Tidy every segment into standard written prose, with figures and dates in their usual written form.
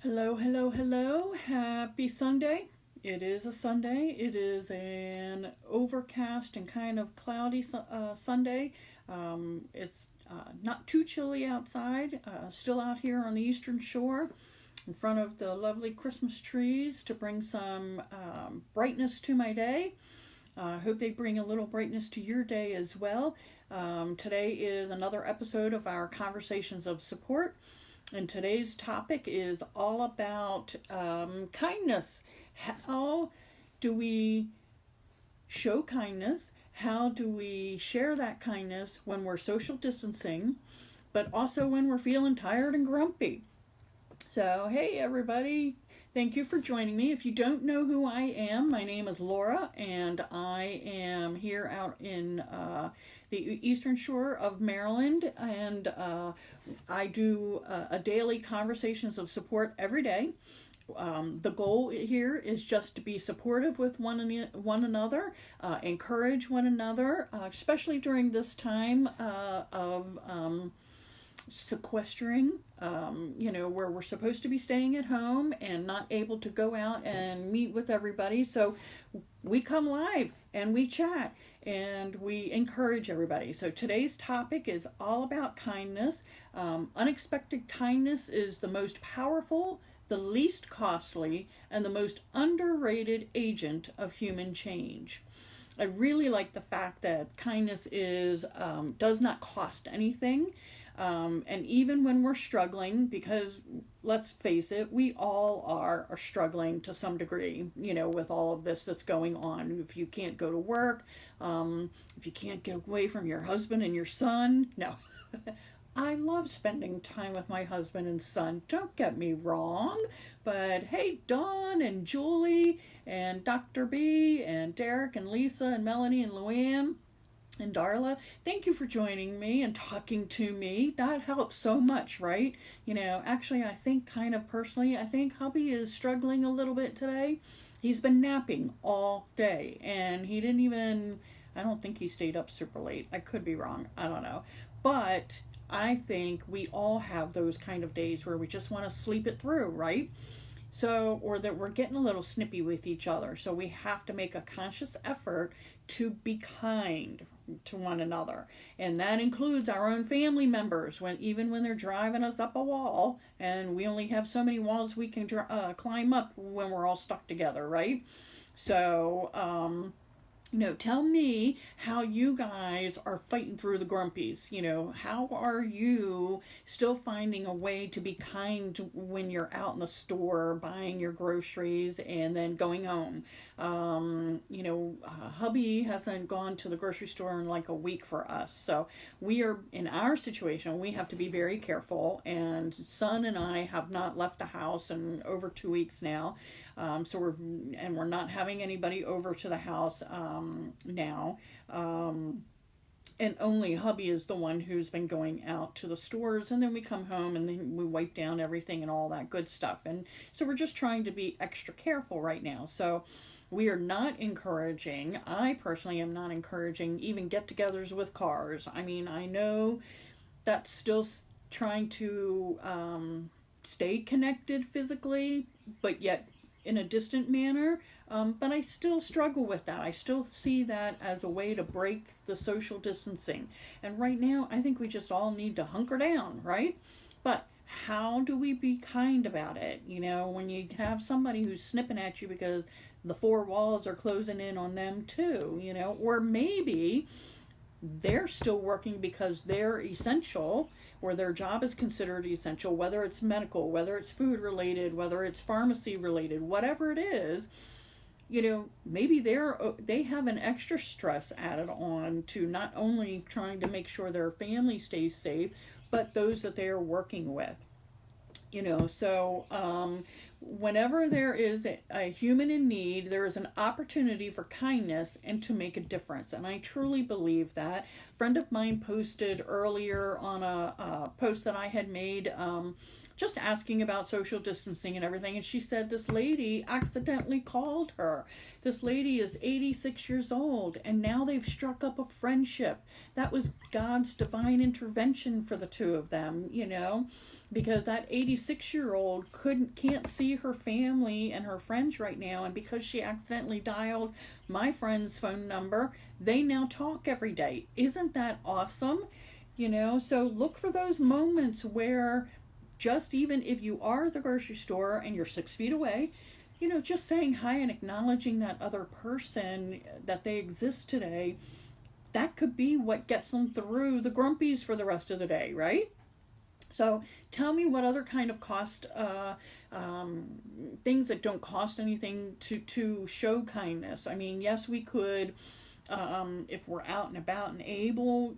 Hello, hello, hello. Happy Sunday. It is a Sunday. It is an overcast and kind of cloudy Sunday. It's not too chilly outside. Still out here on the Eastern Shore in front of the lovely Christmas trees to bring some brightness to my day. I hope they bring a little brightness to your day as well. Today is another episode of our Conversations of Support. And today's topic is all about kindness. How do we show kindness? How do we share that kindness when we're social distancing, but also when we're feeling tired and grumpy? So, hey everybody, thank you for joining me. If you don't know who I am, my name is Laura, and I am here out in the Eastern Shore of Maryland, and I do a daily Conversations of Support every day. The goal here is just to be supportive with one another, encourage one another, especially during this time of sequestering, where we're supposed to be staying at home and not able to go out and meet with everybody. So we come live and we chat and we encourage everybody. So today's topic is all about kindness. Unexpected kindness is the most powerful, the least costly, and the most underrated agent of human change. I really like the fact that kindness does not cost anything. And even when we're struggling, because let's face it, we all are struggling to some degree, with all of this that's going on. If you can't go to work, if you can't get away from your husband and your son, no. I love spending time with my husband and son, don't get me wrong, but hey, Dawn and Julie and Dr. B and Derek and Lisa and Melanie and Luann and Darla, thank you for joining me and talking to me. That helps so much, right? Actually, I think personally, I think hubby is struggling a little bit today. He's been napping all day and I don't think he stayed up super late. I could be wrong. I don't know. But I think we all have those kind of days where we just want to sleep it through, right? So, or that we're getting a little snippy with each other. So we have to make a conscious effort to be kind to one another. And that includes our own family members, even when they're driving us up a wall and we only have so many walls we can climb up when we're all stuck together, right? So, tell me how you guys are fighting through the grumpies. How are you still finding a way to be kind when you're out in the store buying your groceries and then going home? Hubby hasn't gone to the grocery store in like a week for us. So we are in our situation, we have to be very careful. And son and I have not left the house in over 2 weeks now. So we're not having anybody over to the house now. And only hubby is the one who's been going out to the stores, and then we come home and then we wipe down everything and all that good stuff. And so we're just trying to be extra careful right now. So we are not encouraging, I personally am not encouraging even get-togethers with cars. I mean, I know that's still trying to stay connected physically, but yet in a distant manner, but I still struggle with that. I still see that as a way to break the social distancing. And right now, I think we just all need to hunker down, right? But how do we be kind about it? When you have somebody who's snipping at you because the four walls are closing in on them too, or maybe they're still working because they're essential, or their job is considered essential, whether it's medical, whether it's food related, whether it's pharmacy related, whatever it is. Maybe they have an extra stress added on to not only trying to make sure their family stays safe, but those that they are working with. So whenever there is a human in need, there is an opportunity for kindness and to make a difference. And I truly believe that. A friend of mine posted earlier on a post that I had made, just asking about social distancing and everything. And she said this lady accidentally called her. This lady is 86 years old, and now they've struck up a friendship. That was God's divine intervention for the two of them, because that 86-year-old can't see her family and her friends right now, and because she accidentally dialed my friend's phone number, they now talk every day. Isn't that awesome? So look for those moments where, just even if you are at the grocery store and you're 6 feet away, just saying hi and acknowledging that other person, that they exist today, that could be what gets them through the grumpies for the rest of the day, right? So tell me what other kind of things that don't cost anything to show kindness. I mean, yes, we could, if we're out and about and able,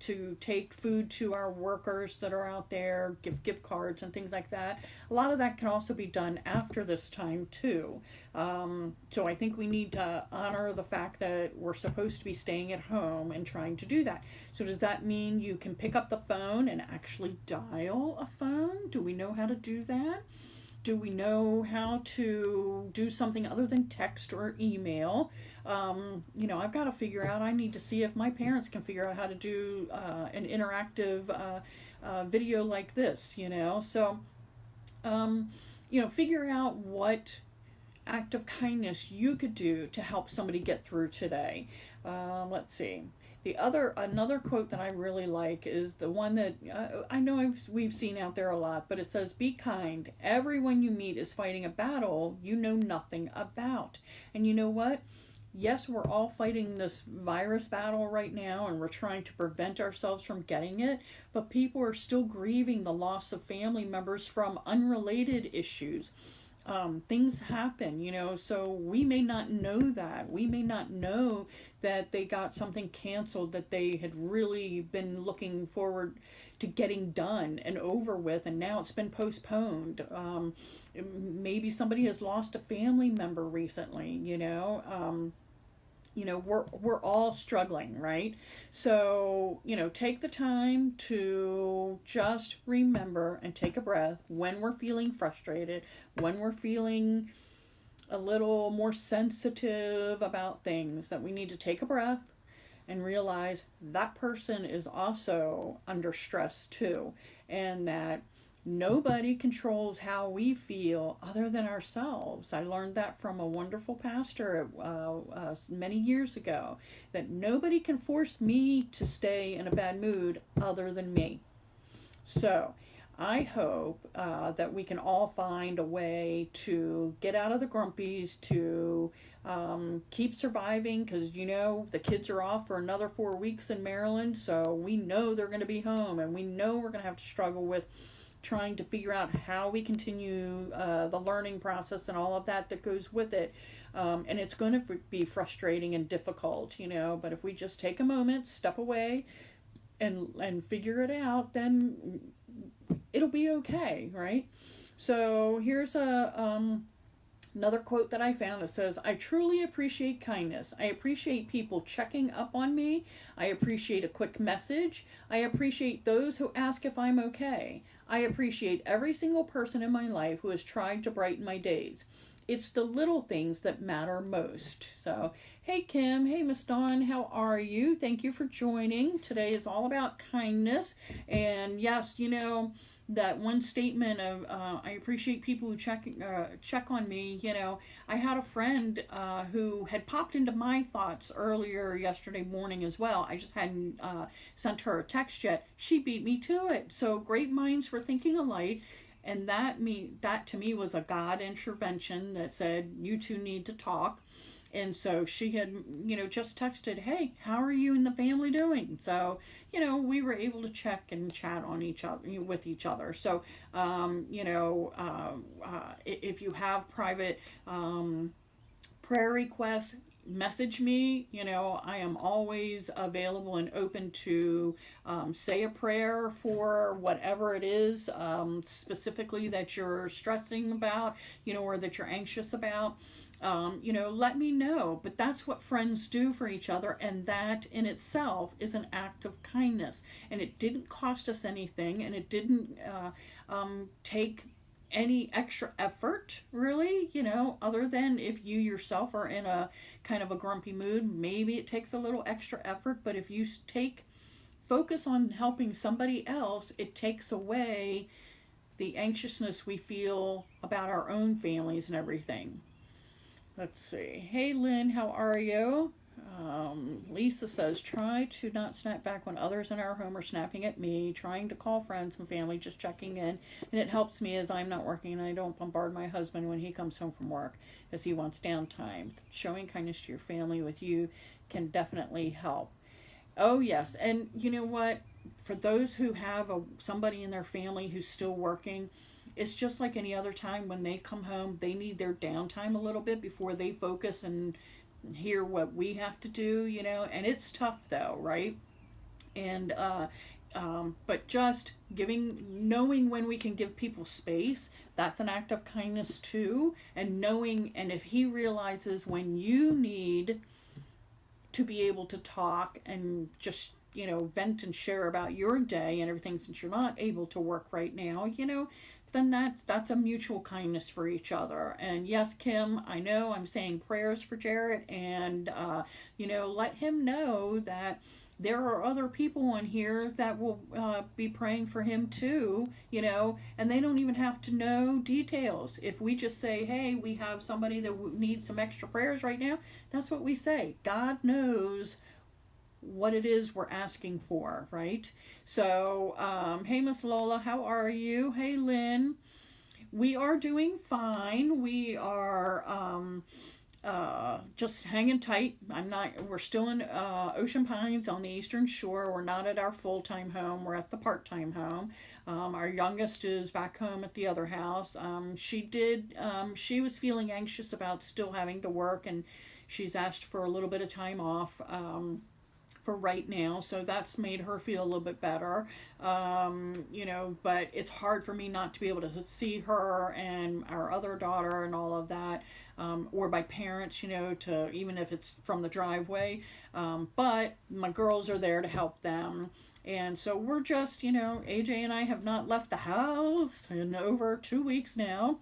to take food to our workers that are out there, give gift cards and things like that. A lot of that can also be done after this time too. So I think we need to honor the fact that we're supposed to be staying at home and trying to do that. So does that mean you can pick up the phone and actually dial a phone? Do we know how to do that? Do we know how to do something other than text or email? I've got to figure out, I need to see if my parents can figure out how to do an interactive video like this, So, figure out what act of kindness you could do to help somebody get through today. Let's see. Another quote that I really like is the one that I know we've seen out there a lot, but it says, "Be kind. Everyone you meet is fighting a battle you know nothing about." And you know what? Yes, we're all fighting this virus battle right now, and we're trying to prevent ourselves from getting it, but people are still grieving the loss of family members from unrelated issues. Things happen, so we may not know that. We may not know that they got something canceled that they had really been looking forward to getting done and over with, and now it's been postponed. Maybe somebody has lost a family member recently, we're all struggling, right? So, take the time to just remember and take a breath when we're feeling frustrated, when we're feeling a little more sensitive about things, that we need to take a breath and realize that person is also under stress too, and that nobody controls how we feel other than ourselves. I learned that from a wonderful pastor many years ago, that nobody can force me to stay in a bad mood other than me. So I hope that we can all find a way to get out of the grumpies, to keep surviving, because the kids are off for another 4 weeks in Maryland, so we know they're going to be home, and we know we're going to have to struggle with trying to figure out how we continue the learning process and all of that goes with it. And it's going to be frustrating and difficult, but if we just take a moment, step away, and figure it out, then it'll be okay, right? So here's another quote that I found that says, "I truly appreciate kindness. I appreciate people checking up on me. I appreciate a quick message. I appreciate those who ask if I'm okay. I appreciate every single person in my life who has tried to brighten my days. It's the little things that matter most." So, hey Kim, hey Miss Dawn, how are you? Thank you for joining. Today is all about kindness. And yes, that one statement of I appreciate people who check on me. I had a friend who had popped into my thoughts earlier yesterday morning as well. I just hadn't sent her a text yet. She beat me to it. So great minds were thinking alike, and that to me was a God intervention that said, you two need to talk. And so she had, just texted, "Hey, how are you and the family doing?" So, we were able to check and chat on each other, with each other. So, if you have private prayer requests, message me. I am always available and open to say a prayer for whatever it is, specifically that you're stressing about, or that you're anxious about. Let me know. But that's what friends do for each other, and that in itself is an act of kindness. And it didn't cost us anything, and it didn't take any extra effort, really, other than if you yourself are in a kind of a grumpy mood, maybe it takes a little extra effort. But if you focus on helping somebody else, it takes away the anxiousness we feel about our own families and everything. Let's see. Hey, Lynn, how are you? Lisa says, try to not snap back when others in our home are snapping at me, trying to call friends and family, just checking in. And it helps me as I'm not working and I don't bombard my husband when he comes home from work as he wants downtime. Showing kindness to your family with you can definitely help. Oh, yes. And you know what? For those who have somebody in their family who's still working, it's just like any other time. When they come home, they need their downtime a little bit before they focus and hear what we have to do, and it's tough though, right? And but just knowing when we can give people space, that's an act of kindness too. And if he realizes when you need to be able to talk and just vent and share about your day and everything, since you're not able to work right now, then that's a mutual kindness for each other. And yes, Kim, I know I'm saying prayers for Jarrett, and let him know that there are other people on here that will be praying for him too, and they don't even have to know details. If we just say, hey, we have somebody that needs some extra prayers right now, that's what we say. God knows what it is we're asking for, right? So, hey, Miss Lola, how are you? Hey, Lynn, we are doing fine. We are just hanging tight. We're still in Ocean Pines on the Eastern Shore. We're not at our full-time home. We're at the part-time home. Our youngest is back home at the other house. She was feeling anxious about still having to work, and she's asked for a little bit of time off for right now, so that's made her feel a little bit better. But it's hard for me not to be able to see her and our other daughter and all of that, or my parents, to even if it's from the driveway. But my girls are there to help them. And so we're just, AJ and I have not left the house in over 2 weeks now.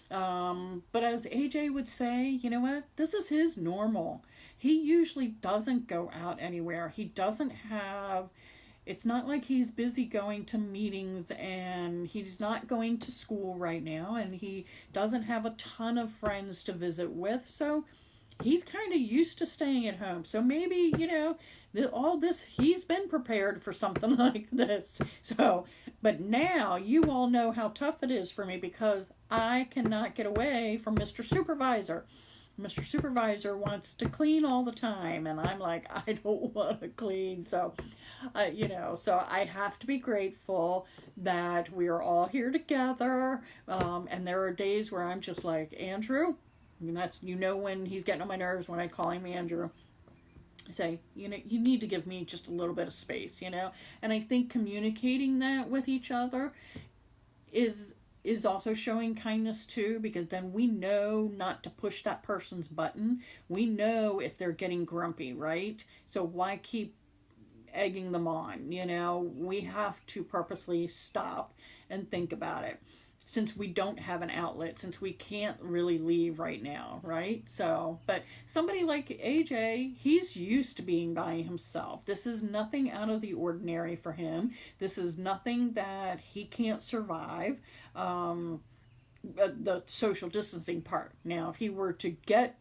But as AJ would say, you know what? This is his normal. He usually doesn't go out anywhere. It's not like he's busy going to meetings, and he's not going to school right now, and he doesn't have a ton of friends to visit with. So he's kind of used to staying at home. So maybe, all this, he's been prepared for something like this. So, but now you all know how tough it is for me, because I cannot get away from Mr. Supervisor. Mr. Supervisor wants to clean all the time, and I'm like, I don't want to clean. So, so I have to be grateful that we are all here together. And there are days where I'm just like, Andrew, that's, when he's getting on my nerves when I call him Andrew. I say, you need to give me just a little bit of space, And I think communicating that with each other is also showing kindness too, because then we know not to push that person's button. We know if they're getting grumpy, right? So why keep egging them on? We have to purposely stop and think about it, since we don't have an outlet, since we can't really leave right now, right? So, but somebody like AJ, he's used to being by himself. This is nothing out of the ordinary for him. This is nothing that he can't survive. The social distancing part. Now, if he were to get,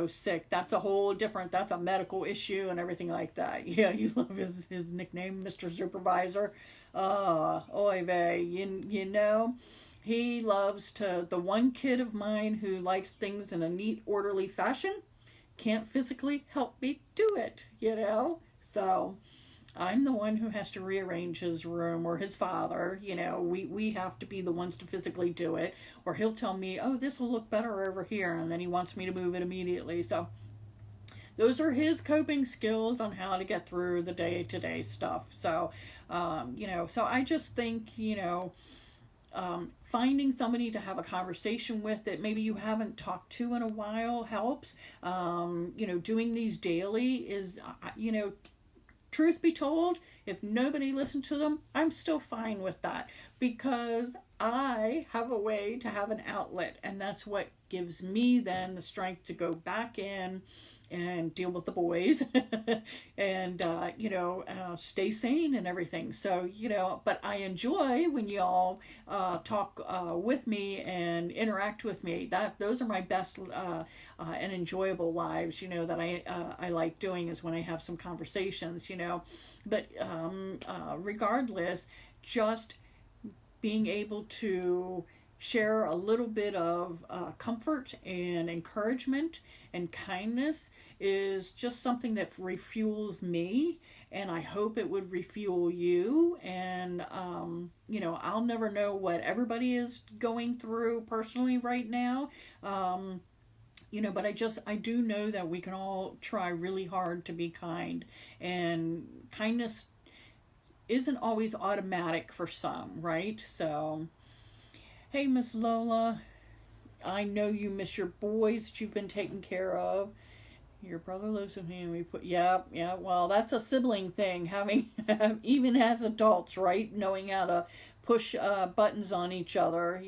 sick, that's a medical issue and everything like that. Yeah, you love his nickname, Mr. Supervisor. Oy vey, he loves the one kid of mine who likes things in a neat, orderly fashion can't physically help me do it, So I'm the one who has to rearrange his room, or his father, we have to be the ones to physically do it, or he'll tell me, oh, this will look better over here, and then he wants me to move it immediately. So those are his coping skills on how to get through the day-to-day stuff. So so I just think, finding somebody to have a conversation with that maybe you haven't talked to in a while helps. Doing these daily is, truth be told, if nobody listened to them, I'm still fine with that, because I have a way to have an outlet, and that's what gives me then the strength to go back in and deal with the boys and stay sane and everything. So but I enjoy when y'all talk with me and interact with me. Those are my best and enjoyable lives, that I like doing, is when I have some conversations, but regardless, just being able to share a little bit of comfort and encouragement and kindness is just something that refuels me, and I hope it would refuel you. And I'll never know what everybody is going through personally right now, but I do know that we can all try really hard to be kind, and kindness isn't always automatic for some, right? So hey, Miss Lola, I know you miss your boys that you've been taking care of. Your brother lives with me, and we put, yeah. Well, that's a sibling thing, having, even as adults, right? Knowing how to push buttons on each other,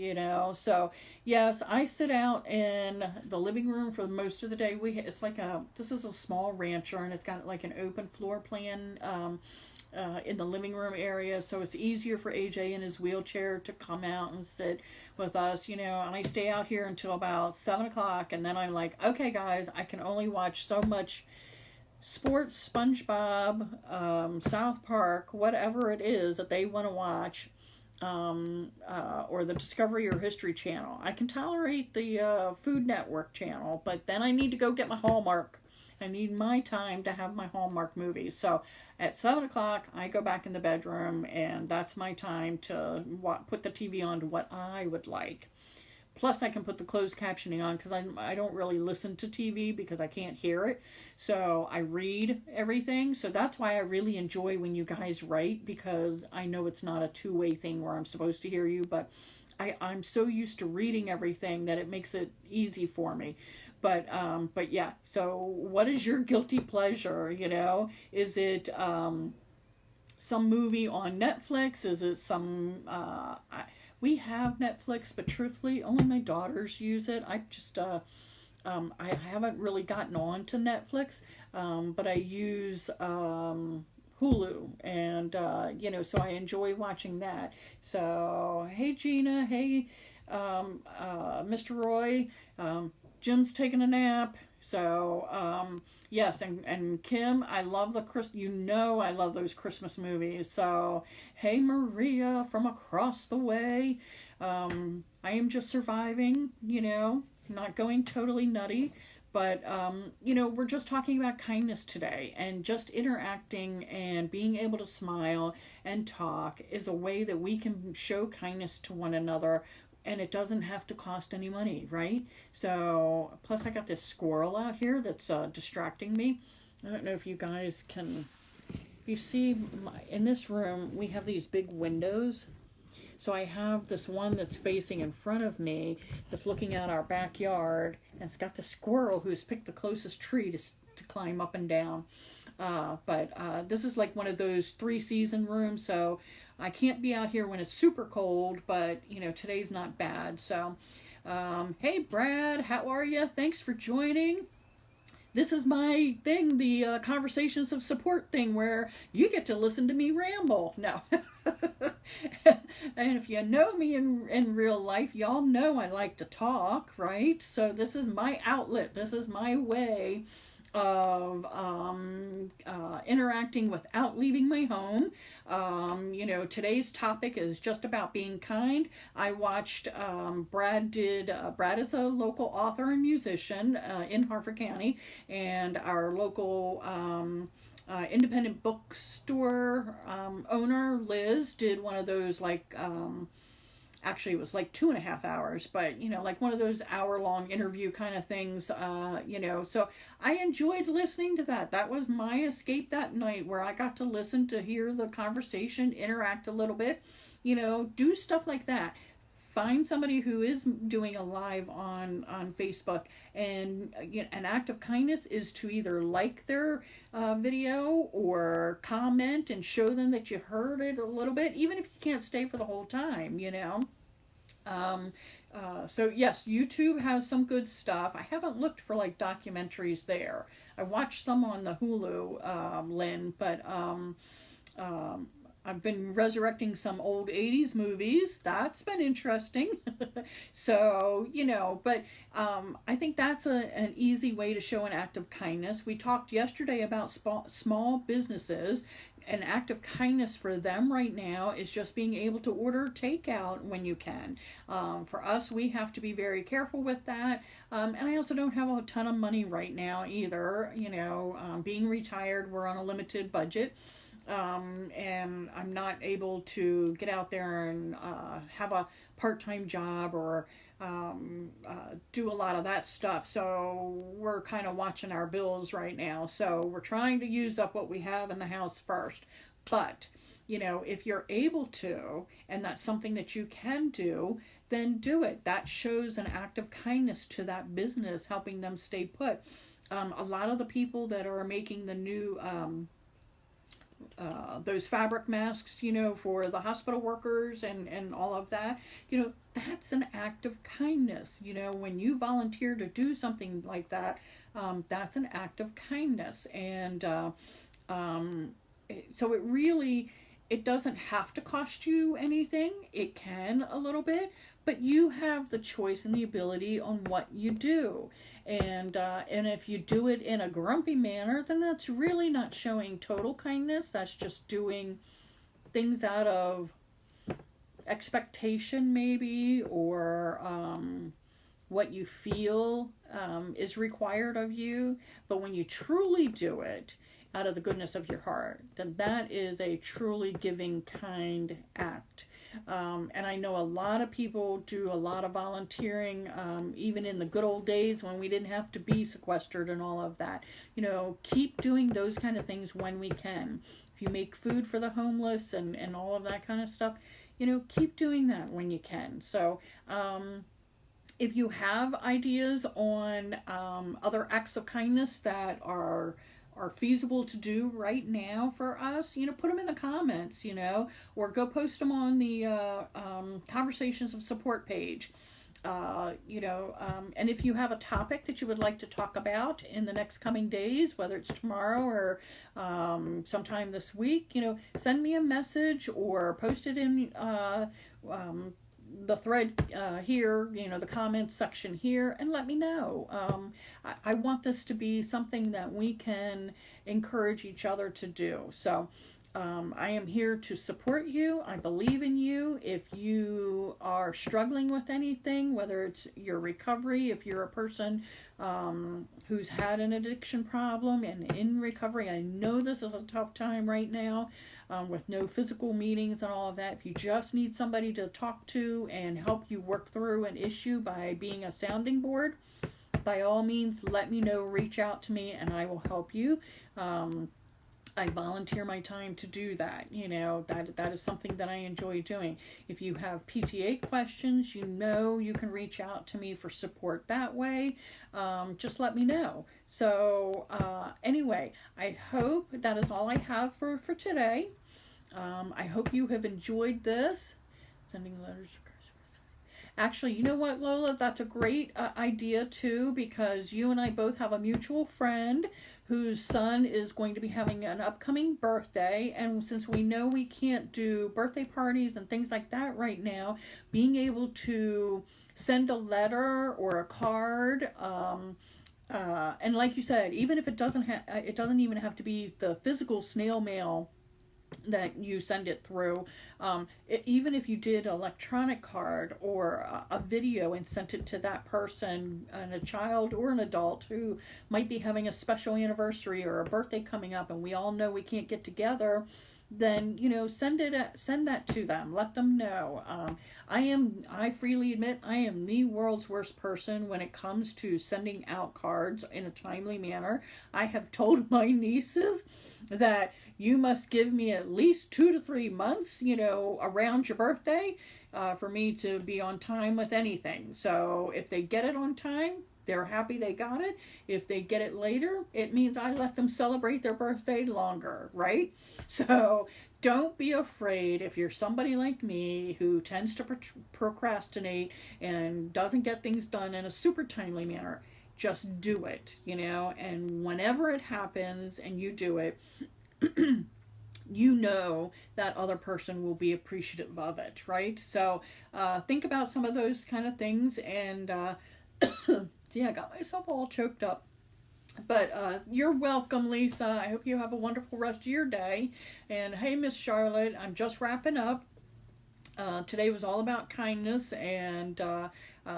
So, yes, I sit out in the living room for most of the day. This is a small rancher, and it's got like an open floor plan in the living room area, so it's easier for AJ in his wheelchair to come out and sit with us, and I stay out here until about 7 o'clock, and then I'm like, okay guys, I can only watch so much sports, SpongeBob, South Park, whatever it is that they want to watch, or the Discovery or History Channel. I can tolerate the Food Network channel, but then I need to go get my Hallmark. I need my time to have my Hallmark movies. So at 7 o'clock, I go back in the bedroom, and that's my time to put the TV on to what I would like. Plus, I can put the closed captioning on, because I don't really listen to TV because I can't hear it. So I read everything. So that's why I really enjoy when you guys write, because I know it's not a two-way thing where I'm supposed to hear you, but I'm so used to reading everything that it makes it easy for me. But yeah, so what is your guilty pleasure, Is it some movie on Netflix? Is it some, we have Netflix, but truthfully, only my daughters use it. I just, I haven't really gotten on to Netflix, but I use Hulu, and, so I enjoy watching that. So, hey Gina, hey Mr. Roy, Jim's taking a nap. So, yes, and Kim, I love I love those Christmas movies. So, hey Maria from across the way. I am just surviving, not going totally nutty. But, we're just talking about kindness today, and just interacting and being able to smile and talk is a way that we can show kindness to one another, and it doesn't have to cost any money, right? So, plus I got this squirrel out here that's distracting me. I don't know if you guys can, you see, in this room, we have these big windows. So I have this one that's facing in front of me, that's looking at our backyard, and it's got the squirrel who's picked the closest tree to climb up and down. But this is like one of those 3-season rooms, so I can't be out here when it's super cold, but, today's not bad. So, hey, Brad, how are you? Thanks for joining. This is my thing, the Conversations of Support thing, where you get to listen to me ramble. No. And if you know me in real life, y'all know I like to talk, right? So this is my outlet. This is my way of interacting without leaving my home. Today's topic is just about being kind. I watched, Brad is a local author and musician in Harford County, and our local independent bookstore owner, Liz, did one of those actually it was like 2.5 hours, but like one of those hour-long interview kind of things. So I enjoyed listening to that. That was my escape that night, where I got to listen to hear the conversation, interact a little bit, do stuff like that. Find somebody who is doing a live on Facebook, and an act of kindness is to either like their video or comment and show them that you heard it a little bit, even if you can't stay for the whole time. So yes, YouTube has some good stuff. I haven't looked for like documentaries there. I watched some on the Hulu, Lynn, but I've been resurrecting some old 80s movies. That's been interesting. So, but I think that's an easy way to show an act of kindness. We talked yesterday about small businesses. An act of kindness for them right now is just being able to order takeout when you can. For us, we have to be very careful with that. And I also don't have a ton of money right now either. Being retired, we're on a limited budget. And I'm not able to get out there and have a part-time job or do a lot of that stuff. So we're kind of watching our bills right now. So we're trying to use up what we have in the house first. But, if you're able to, and that's something that you can do, then do it. That shows an act of kindness to that business, helping them stay put. A lot of the people that are making the new those fabric masks, for the hospital workers and all of that, that's an act of kindness. When you volunteer to do something like that, that's an act of kindness. And so it doesn't have to cost you anything. It can a little bit, but you have the choice and the ability on what you do. And if you do it in a grumpy manner, then that's really not showing total kindness. That's just doing things out of expectation, maybe, or what you feel is required of you. But when you truly do it out of the goodness of your heart, then that is a truly giving, kind act. And I know a lot of people do a lot of volunteering, even in the good old days when we didn't have to be sequestered and all of that. Keep doing those kind of things when we can. If you make food for the homeless and all of that kind of stuff, keep doing that when you can. So, if you have ideas on other acts of kindness that are feasible to do right now for us, put them in the comments, or go post them on the Conversations of Support page. And if you have a topic that you would like to talk about in the next coming days, whether it's tomorrow or sometime this week, send me a message or post it in the thread here, the comments section here, and let me know. I want this to be something that we can encourage each other to do. So I am here to support you. I believe in you. If you are struggling with anything, whether it's your recovery, if you're a person who's had an addiction problem and in recovery, I know this is a tough time right now. With no physical meetings and all of that. If you just need somebody to talk to and help you work through an issue by being a sounding board, by all means, let me know, reach out to me, and I will help you. I volunteer my time to do that. That is something that I enjoy doing. If you have PTA questions, you can reach out to me for support that way. Just let me know. So anyway, I hope that is all I have for today. I hope you have enjoyed this. Sending letters for Christmas. Actually, you know what, Lola? That's a great idea too, because you and I both have a mutual friend whose son is going to be having an upcoming birthday, and since we know we can't do birthday parties and things like that right now, being able to send a letter or a card, and like you said, even if it doesn't even have to be the physical snail mail that you send it through, even if you did an electronic card or a video and sent it to that person, and a child or an adult who might be having a special anniversary or a birthday coming up, and we all know we can't get together, then send that to them. Let them know. I freely admit I am the world's worst person when it comes to sending out cards in a timely manner. I have told my nieces that you must give me at least 2 to 3 months, around your birthday, for me to be on time with anything. So if they get it on time, they're happy they got it. If they get it later, it means I let them celebrate their birthday longer, right? So don't be afraid if you're somebody like me who tends to procrastinate and doesn't get things done in a super timely manner. Just do it, and whenever it happens and you do it, that other person will be appreciative of it, right? So think about some of those kind of things, and yeah, I got myself all choked up. But you're welcome, Lisa. I hope you have a wonderful rest of your day. And hey, Miss Charlotte, I'm just wrapping up. Today was all about kindness, and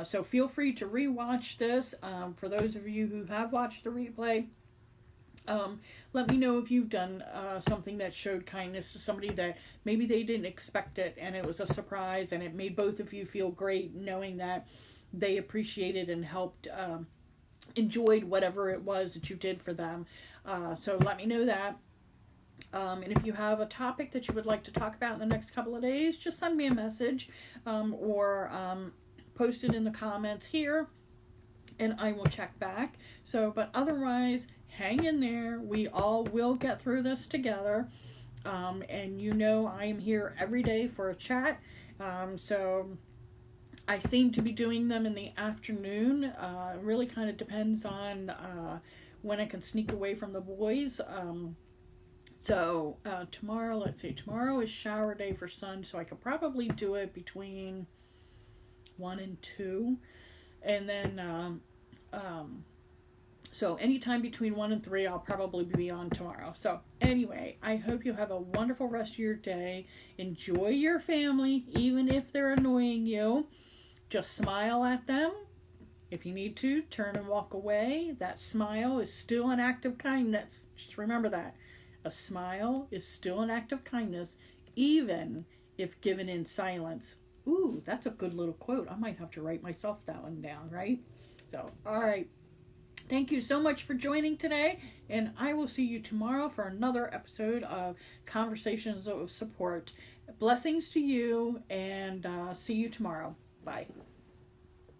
so feel free to rewatch this. For those of you who have watched the replay, let me know if you've done something that showed kindness to somebody that maybe they didn't expect it, and it was a surprise, and it made both of you feel great knowing that they appreciated and helped, enjoyed whatever it was that you did for them. So let me know that. And if you have a topic that you would like to talk about in the next couple of days, just send me a message, or post it in the comments here, and I will check back. So, but otherwise, hang in there. We all will get through this together. And I am here every day for a chat. So I seem to be doing them in the afternoon. It really kind of depends on when I can sneak away from the boys. So tomorrow, let's see, tomorrow is shower day for Son, so I could probably do it between 1 and 2. And then, so anytime between 1 and 3, I'll probably be on tomorrow. So anyway, I hope you have a wonderful rest of your day. Enjoy your family, even if they're annoying you. Just smile at them. If you need to, turn and walk away. That smile is still an act of kindness. Just remember that. A smile is still an act of kindness, even if given in silence. Ooh, that's a good little quote. I might have to write myself that one down, right? So, all right. Thank you so much for joining today, and I will see you tomorrow for another episode of Conversations of Support. Blessings to you, and see you tomorrow. Bye.